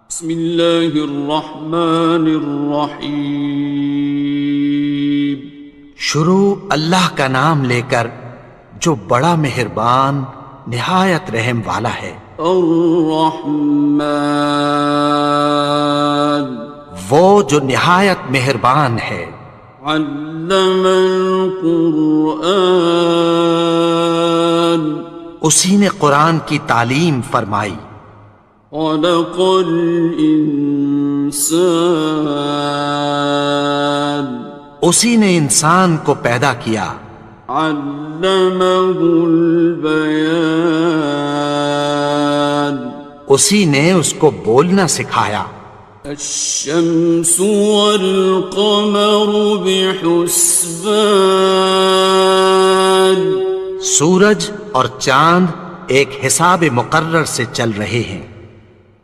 بسم اللہ الرحمن الرحیم۔ شروع اللہ کا نام لے کر جو بڑا مہربان نہایت رحم والا ہے۔ الرحمن، وہ جو نہایت مہربان ہے۔ علم القرآن، اسی نے قرآن کی تعلیم فرمائی۔ خلق الانسان، اسی نے انسان کو پیدا کیا۔ علمہ البیان، اسی نے اس کو بولنا سکھایا۔ الشمس والقمر بحسبان، سورج اور چاند ایک حساب مقرر سے چل رہے ہیں۔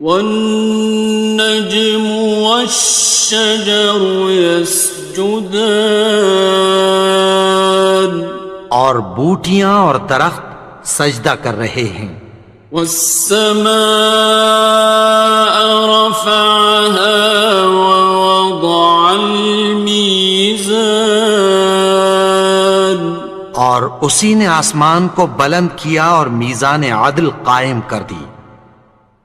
والنجم والشجر يسجدان، اور بوٹیاں اور درخت سجدہ کر رہے ہیں۔ والسماء رفعها ووضع الميزان، اور اسی نے آسمان کو بلند کیا اور میزان عدل قائم کر دی۔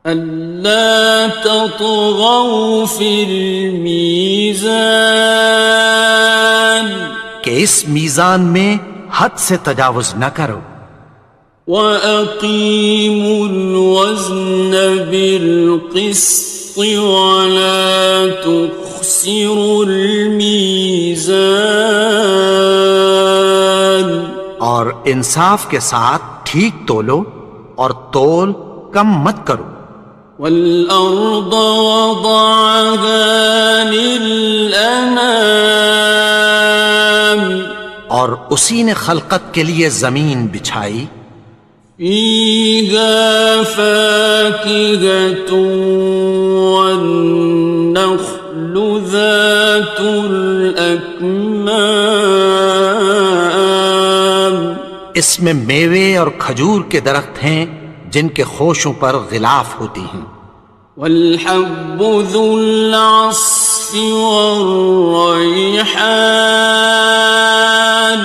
ألا تطغوا في الميزان، کہ اس میزان میں حد سے تجاوز نہ کرو۔ وَأَقِيمُوا الْوَزْنَ بِالْقِسْطِ وَلَا تُخْسِرُوا الْمِيزَانَ، اور انصاف کے ساتھ ٹھیک تولو اور تول کم مت کرو۔ وَالْأَرْضَ وَضَعَهَا لِلْأَنَامِ، اور اسی نے خلقت کے لیے زمین بچھائی۔ فِيهَا فَاكِهَةٌ وَالنَّخْلُ ذَاتُ الْأَكْمَامِ، اس میں میوے اور کھجور کے درخت ہیں جن کے خوشوں پر غلاف ہوتی ہیں۔ وَالْحَبُّ ذُو الْعَصْفِ وَالرَّيْحَانِ،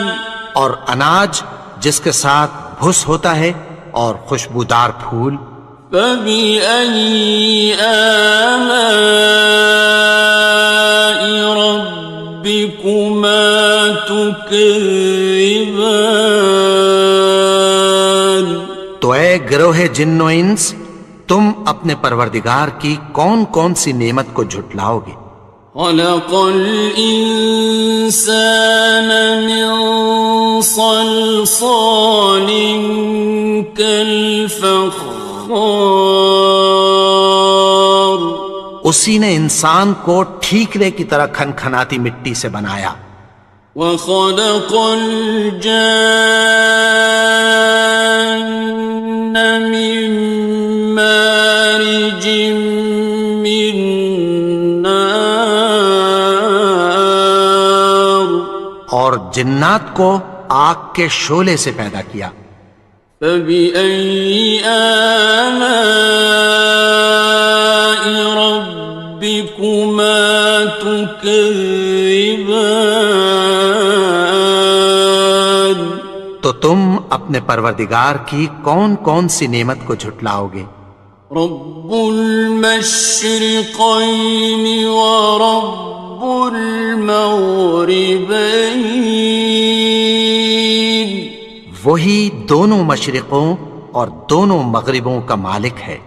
اور اناج جس کے ساتھ بھس ہوتا ہے اور خوشبودار پھول۔ فَبِأَيِّ آلَاءِ رَبِّكُمَا تُكَذِّبَانِ، تو اے گروہ جن و انس، تم اپنے پروردگار کی کون کون سی نعمت کو جھٹلاؤ گے؟ خَلَقَ الْإِنسَانَ مِنْ صَلْصَالٍ كَالْفَخَّارِ، اسی نے انسان کو ٹھیکرے کی طرح کھنکھناتی مٹی سے بنایا۔ وَخَلَقَ الْجَانَّ مِن مَّارِجٍ مِّن نَّارٍ، اور جنات کو آگ کے شعلے سے پیدا کیا۔ فَبِأَيِّ آلَاءِ رَبِّكُمَا تُكَذِّبَانِ، تو تم اپنے پروردگار کی کون کون سی نعمت کو جھٹلاؤ گے؟ رب المشرقین ورب المغربین، وہی دونوں مشرقوں اور دونوں مغربوں کا مالک ہے۔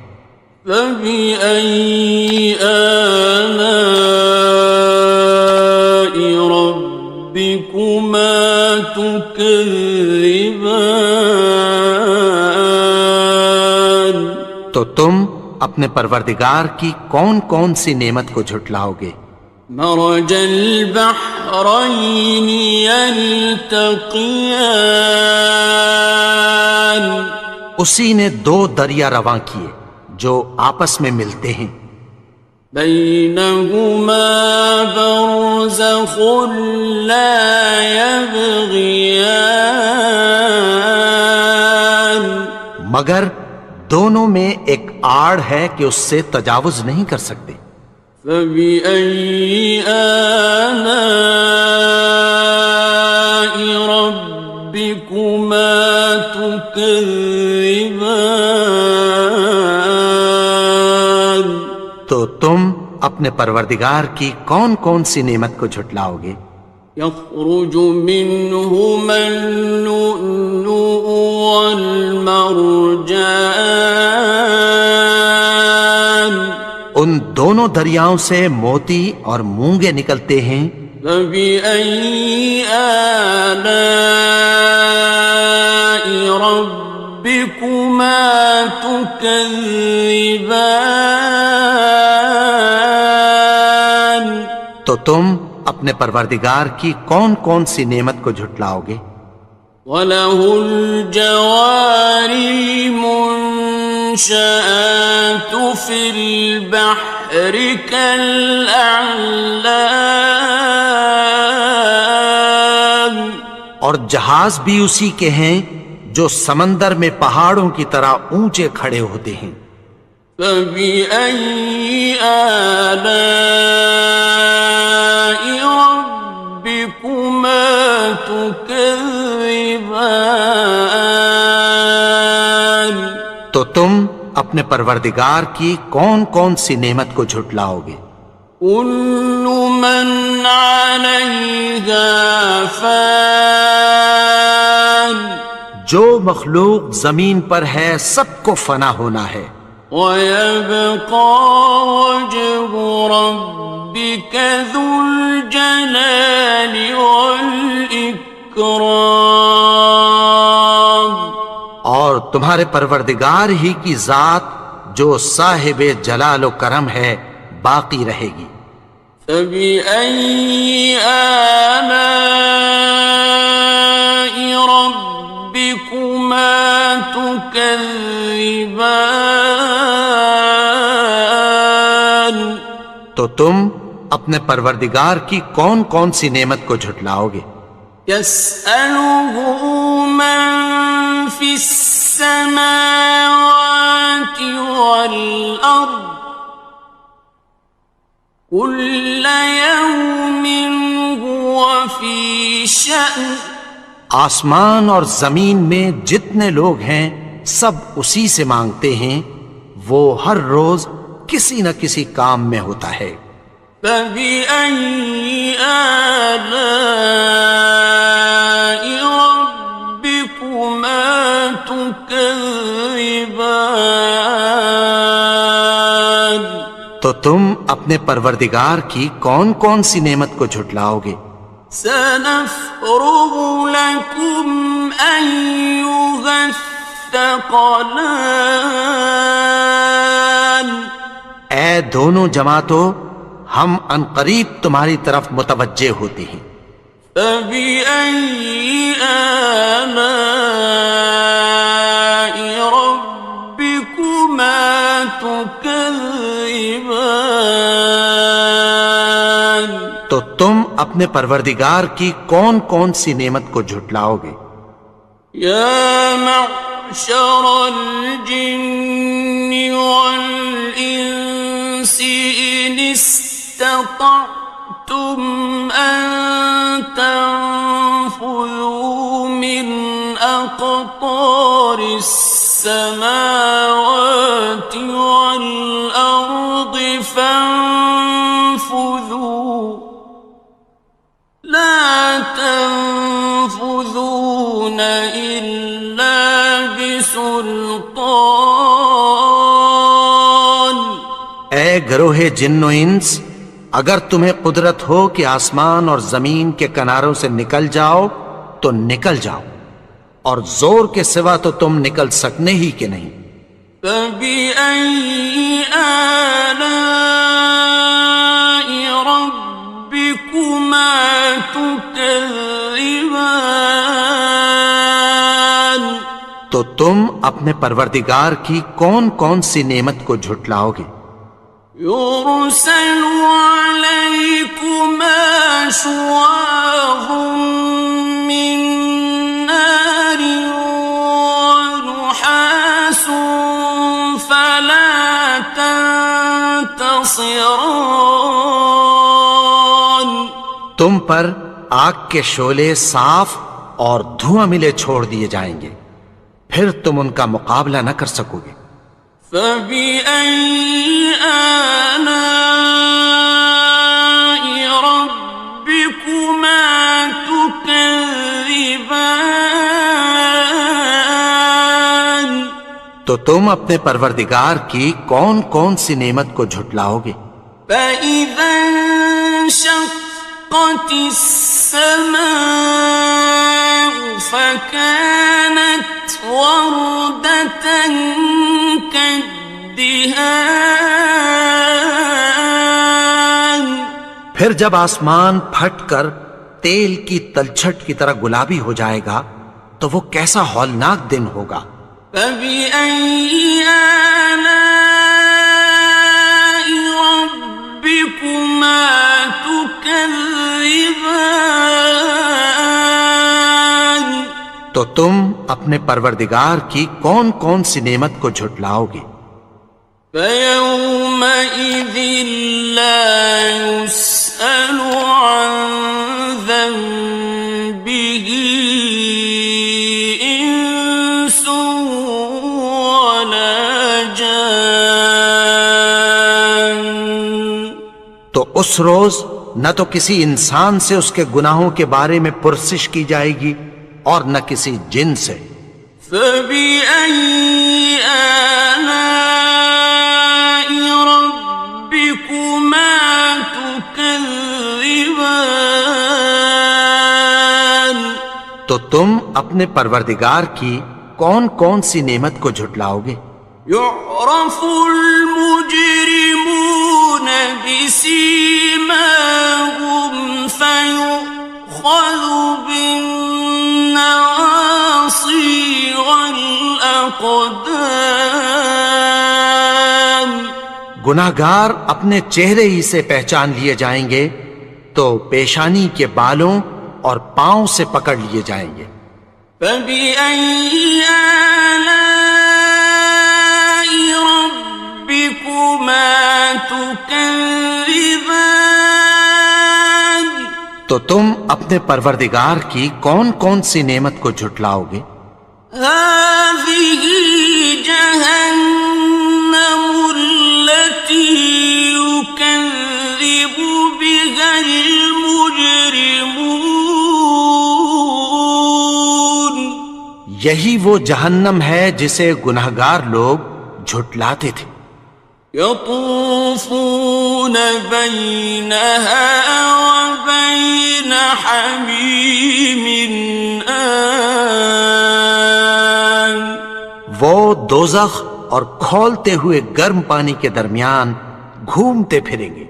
فَبِأَيِّ آلَاءِ رَبِّكُمَا تُكَذِّبَانِ، تو تم اپنے پروردگار کی کون کون سی نعمت کو جھٹلاؤ گے؟ مرج البحرین یلتقیان، اسی نے دو دریا رواں کیے جو آپس میں ملتے ہیں۔ بینہما برزخ لا یبغیان، مگر دونوں میں ایک آڑ ہے کہ اس سے تجاوز نہیں کر سکتے۔ فبأي آلاء ربكما تكذبان؟ تو تم اپنے پروردگار کی کون کون سی نعمت کو جھٹلاؤ گے؟ يخرج منهما اللؤلؤ والمرجان، ان دونوں دریاؤں سے موتی اور مونگے نکلتے ہیں۔ فبأي آلاء ربكما تكذبان؟ تو تم اپنے پروردگار کی کون کون سی نعمت کو جھٹلاؤ گے؟ وَلَهُ الْجَوَارِ الْمُنشَآتُ فِي الْبَحْرِ كَالْأَعْلَامِ، اور جہاز بھی اسی کے ہیں جو سمندر میں پہاڑوں کی طرح اونچے کھڑے ہوتے ہیں۔ فَبِأَيِّ آلَاءِ رَبِّكُمَا تُكَذِّبَانِ؟ تو تم اپنے پروردگار کی کون کون سی نعمت کو جھٹلاؤ گے؟ كُلُّ مَنْ عَلَيْهَا فَانٍ، جو مخلوق زمین پر ہے سب کو فنا ہونا ہے۔ وَيَبْقَى وَجْهُ رَبِّكَ ذُو الْجَلَالِ وَالْإِكْرَامِ، اور تمہارے پروردگار ہی کی ذات جو صاحب جلال و کرم ہے باقی رہے گی۔ فَبِأَيِّ آلَاءِ رَبِّكُمَا تُكَذِّبَانِ؟ تو تم اپنے پروردگار کی کون کون سی نعمت کو جھٹلاؤ گے؟ يَسْأَلُهُ مَن فِي السَّمَاوَاتِ وَالْأَرْضِ كُلَّ يَوْمٍ هُوَ فِي شَأْنٍ، آسمان اور زمین میں جتنے لوگ ہیں سب اسی سے مانگتے ہیں، وہ ہر روز کسی نہ کسی کام میں ہوتا ہے۔ فَبِأَيِّ آلَاءِ رَبِّكُمَا تُكَذِّبَانِ؟ تو تم اپنے پروردگار کی کون کون سی نعمت کو جھٹلاؤ گے؟ سَنَفْرُغُ لَكُمْ أَيُّهَ الثَّقَلَانِ، اے دونوں جماعتوں، ہم عنقریب تمہاری طرف متوجہ ہوتے ہیں۔ فَبِأَيِّ آلَاءِ رَبِّكُمَا تُكَذِّبَانِ؟ تو تم اپنے پروردگار کی کون کون سی نعمت کو جھٹلاؤ گے؟ يَا مَعْشَرَ الْجِنِّ وَالْإِنسِ إِنِ اسْتَطَعْتُمْ أَن تَنفُذُوا مِنْ أَقْطَارِ السَّمَاوَاتِ وَالْأَرْضِ فَانفُذُوا لَا تَنفُذُونَ إِلَّا بِسُلْطَانٍ۔ اے گروہ جن و انس، اگر تمہیں قدرت ہو کہ آسمان اور زمین کے کناروں سے نکل جاؤ تو نکل جاؤ، اور زور کے سوا تو تم نکل سکنے ہی کہ نہیں۔ فَبِأَيِّ آلَاءِ رَبِّكُمَا تُكَذِّبَانِ؟ تو تم اپنے پروردگار کی کون کون سی نعمت کو جھٹلاؤ گے؟ يُرْسَلُ عَلَيْكُمَا شُوَاظٌ مِّن نَّارٍ وَنُحَاسٌ خاصران. تم پر آگ کے شعلے صاف اور دھواں ملے چھوڑ دیے جائیں گے، پھر تم ان کا مقابلہ نہ کر سکو گے۔ فبأي آلاء ربكما تكذبان. تو تم اپنے پروردگار کی کون کون سی نعمت کو جھٹلاؤ گے؟ فإذا انشقت السماء فكانت وردة كالدهان. پھر جب آسمان پھٹ کر تیل کی تلچھٹ کی طرح گلابی ہو جائے گا تو وہ کیسا ہولناک دن ہوگا۔ فبأي آلاء ربكما تكذبان. تو تم اپنے پروردگار کی کون کون سی نعمت کو جھٹلاؤ گے؟ فيومئذ لا يسأل عن ذنبه إنس ولا جان. تو اس روز نہ تو کسی انسان سے اس کے گناہوں کے بارے میں پرسش کی جائے گی اور نہ کسی جن سے۔ فبأي آلاء ربكما تكذبان. تو تم اپنے پروردگار کی کون کون سی نعمت کو جھٹلاؤ گے؟ يعرف المجرمون بسيماهم فيؤخذ بالنواصي والأقدام. گناہگار اپنے چہرے ہی سے پہچان لیے جائیں گے تو پیشانی کے بالوں اور پاؤں سے پکڑ لیے جائیں گے۔ فبأي آلاء ربكما تكذبان. تو تم اپنے پروردگار کی کون کون سی نعمت کو جھٹلاؤ گے؟ هذه جهنم التي يكذب بها المجرمون. یہی وہ جہنم ہے جسے گناہگار لوگ جھٹلاتے تھے۔ يطوفون بينها وبين حميم آن. وہ دوزخ اور کھولتے ہوئے گرم پانی کے درمیان گھومتے پھریں گے۔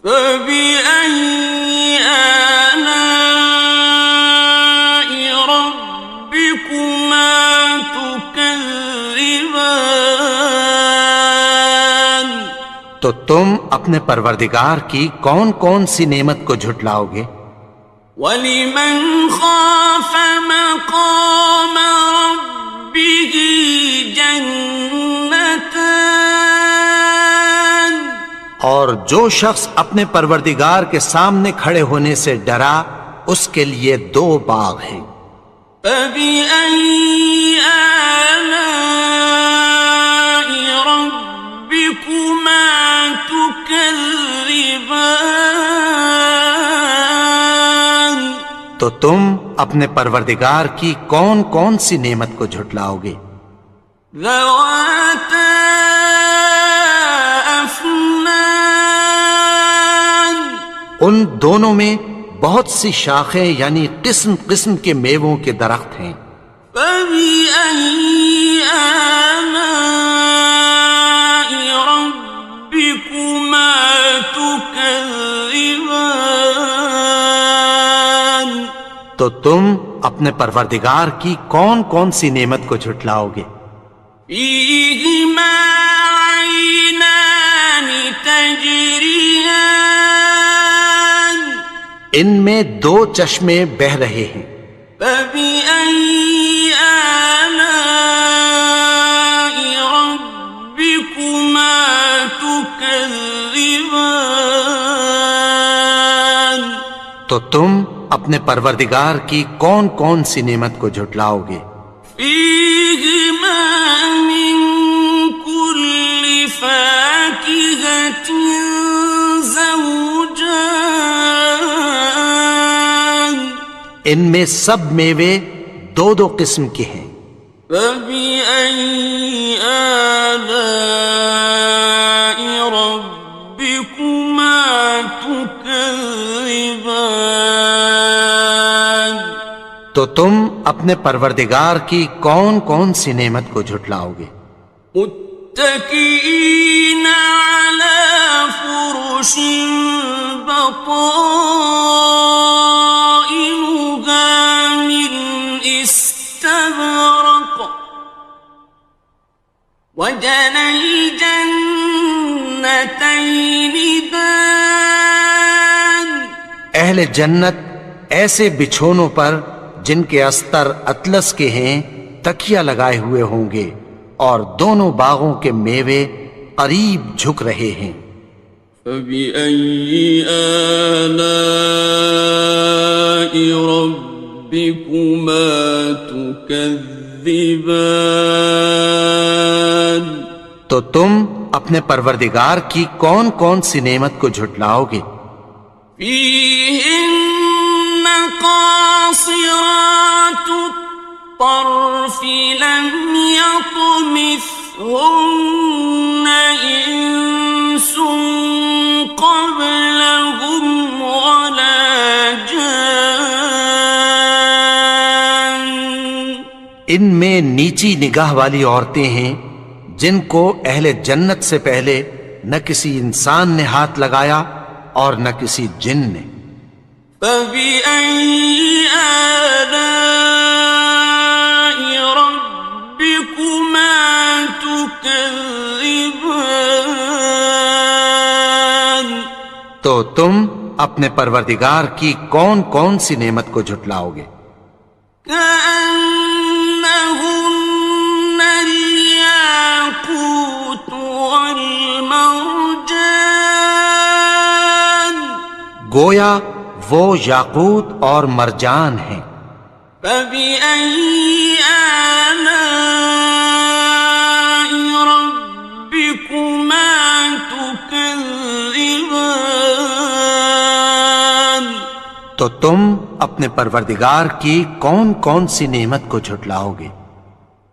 فبأي آلاء ربكما تكذبان. تو تم اپنے پروردگار کی کون کون سی نعمت کو جھٹلاؤ گے؟ وَلِمَنْ خَافَ مَقَامَ رَبِّهِ جَنَّتَانِ. اور جو شخص اپنے پروردگار کے سامنے کھڑے ہونے سے ڈرا اس کے لیے دو باغ ہیں۔ فَبِأَيِّ آلَاءِ رَبِّكُمَا تُكَذِّبَانِ. تو تم اپنے پروردگار کی کون کون سی نعمت کو جھٹلاؤ گے؟ ذَوَاتَا أَفْنَانٍ. ان دونوں میں بہت سی شاخیں یعنی قسم قسم کے میووں کے درخت ہیں۔ فَبِأَيِّ آلَاءِ رَبِّكُمَا تُكَذِّبَانِ. تو تم اپنے پروردگار کی کون کون سی نعمت کو جھٹلاؤ گے؟ فِيهِمَا عَيْنَانِ تَجْرِيَانِ. ان میں دو چشمے بہہ رہے ہیں۔ فَبِأَيِّ آلَاءِ رَبِّكُمَا تُكَذِّبَانِ. تكذبان تو تم اپنے پروردگار کی کون کون سی نعمت کو جھٹلاؤ گے؟ فيهما من كل فاكهة زوجان ان میں سب میوے دو دو قسم کے ہیں۔ فبأي آلاء ربكما تكذبان تو تم اپنے پروردگار کی کون کون سی نعمت کو جھٹلاؤ گے؟ متكئين على فرش بطائنها من استبرق وجنى الجنتين دان اہل جنت ایسے بچھونوں پر جن کے استر اطلس کے ہیں تکیہ لگائے ہوئے ہوں گے اور دونوں باغوں کے میوے قریب جھک رہے ہیں۔ فبأي آلاء ربكما تكذبان تو تم اپنے پروردگار کی کون کون سی نعمت کو جھٹلاؤ گے؟ فيهن قاصرات الطرف لم يطمثهن إنس قبلهم ولا جان ان میں نیچی نگاہ والی عورتیں ہیں جن کو اہل جنت سے پہلے نہ کسی انسان نے ہاتھ لگایا اور نہ کسی جن نے۔ فبأي آلاء ربكما تكذبان تو تم اپنے پروردگار کی کون کون سی نعمت کو جھٹلاؤ گے؟ كأنهن الياقوت والمرجان گویا وہ یاقوت اور مرجان ہیں۔ فبأي آلاء ربكما تكذبان تو تم اپنے پروردگار کی کون کون سی نعمت کو جھٹلاؤ گے؟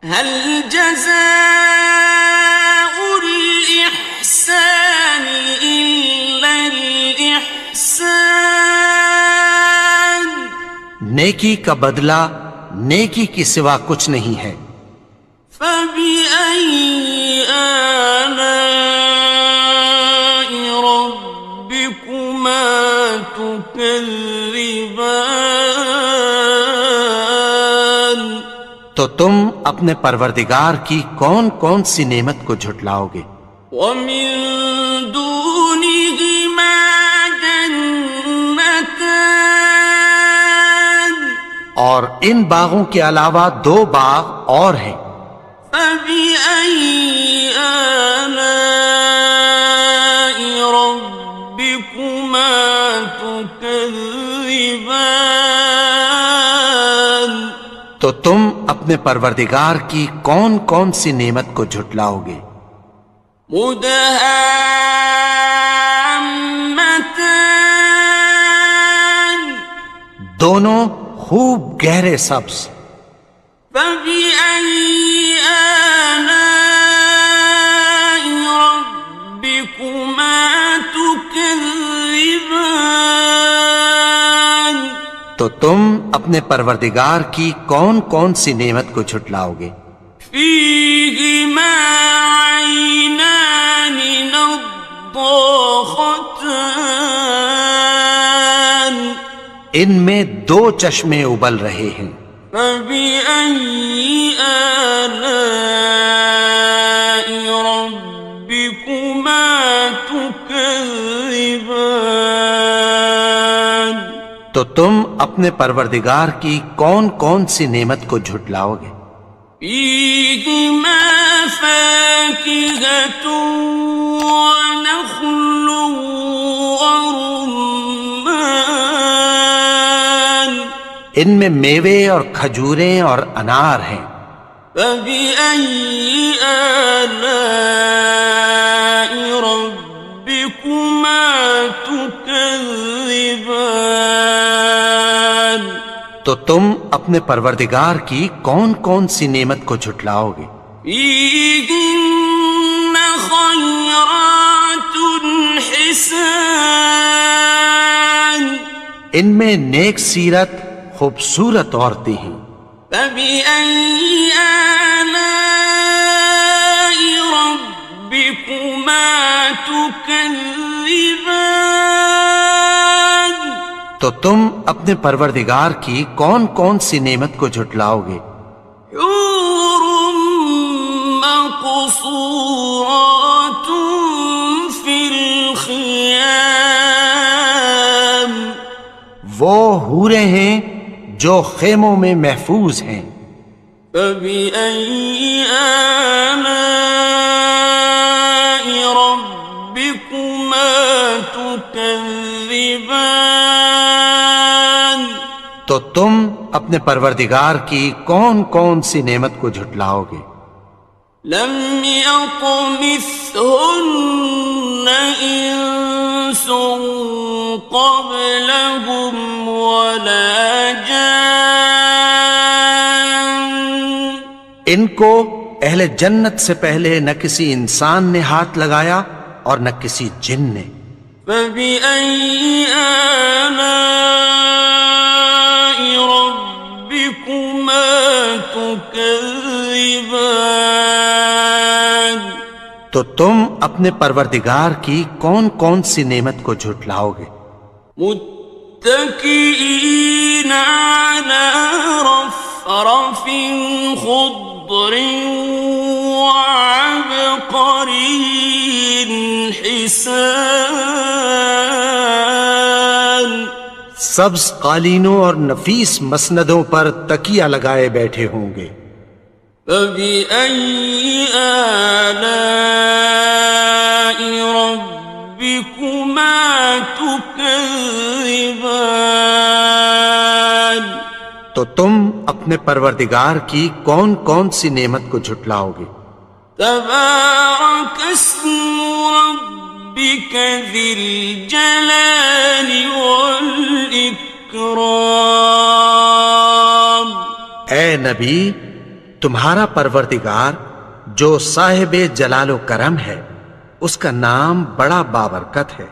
هل جزاء الإحسان إلا الإحسان نیکی کا بدلہ نیکی کی سوا کچھ نہیں ہے۔ فبأي آلاء ربكما تكذبان تو تم اپنے پروردگار کی کون کون سی نعمت کو جھٹلاؤ گے؟ ومن دونهما جنتان اور ان باغوں کے علاوہ دو باغ اور ہیں۔ فبأي آلاء ربكما تكذبان تو تم اپنے پروردگار کی کون کون سی نعمت کو جھٹلاؤ گے؟ مدهامتان دونوں خوب گہرے سبز۔ فبأي آلاء ربكما تكذبان تو تم اپنے پروردگار کی کون کون سی نعمت کو جھٹلاؤ گے؟ فيهما عينان نضاختان ان میں دو چشمے ابل رہے ہیں۔ فبأي آلاء ربكما تكذبان تو تم اپنے پروردگار کی کون کون سی نعمت کو جھٹلاؤ گے؟ فيهما فاكهة ونخل ورمان ان میں میوے اور کھجوریں اور انار ہیں. فبأي آلاء ربكما تكذبان تو تم اپنے پروردگار کی کون کون سی نعمت کو جھٹلاؤ گے؟ فيهن خيرات حسان ان میں نیک سیرت خوبصورت عورتیں ہیں. فبأي آلاء ربكما تكذبان تو تم اپنے پروردگار کی کون کون سی نعمت کو جھٹلاؤ گے؟ حور مقصورات في الخيام وہ حوریں ہیں جو خیموں میں محفوظ ہیں. فبأي آلاء ربكما تكذبان تو تم اپنے پروردگار کی کون کون سی نعمت کو جھٹلاؤ گے؟ لم يطمثهن إنس قبلهم ولا جان ان کو اہل جنت سے پہلے نہ کسی انسان نے ہاتھ لگایا اور نہ کسی جن نے. فبأي آلاء ربكما تكذبان تو تم اپنے پروردگار کی کون کون سی نعمت کو جھٹلاؤ گے؟ متكئين على رفرف خضر وعبقري حسان سبز قالینوں اور نفیس مسندوں پر تکیہ لگائے بیٹھے ہوں گے. فبأي آلاء ربكما تكذبان تو تم اپنے پروردگار کی کون کون سی نعمت کو جھٹلاؤ گے؟ تبارك اسم ربك ذي الجلال والإكرام اے نبی، تمہارا پروردگار جو صاحب جلال و کرم ہے، اس کا نام بڑا بابرکت ہے.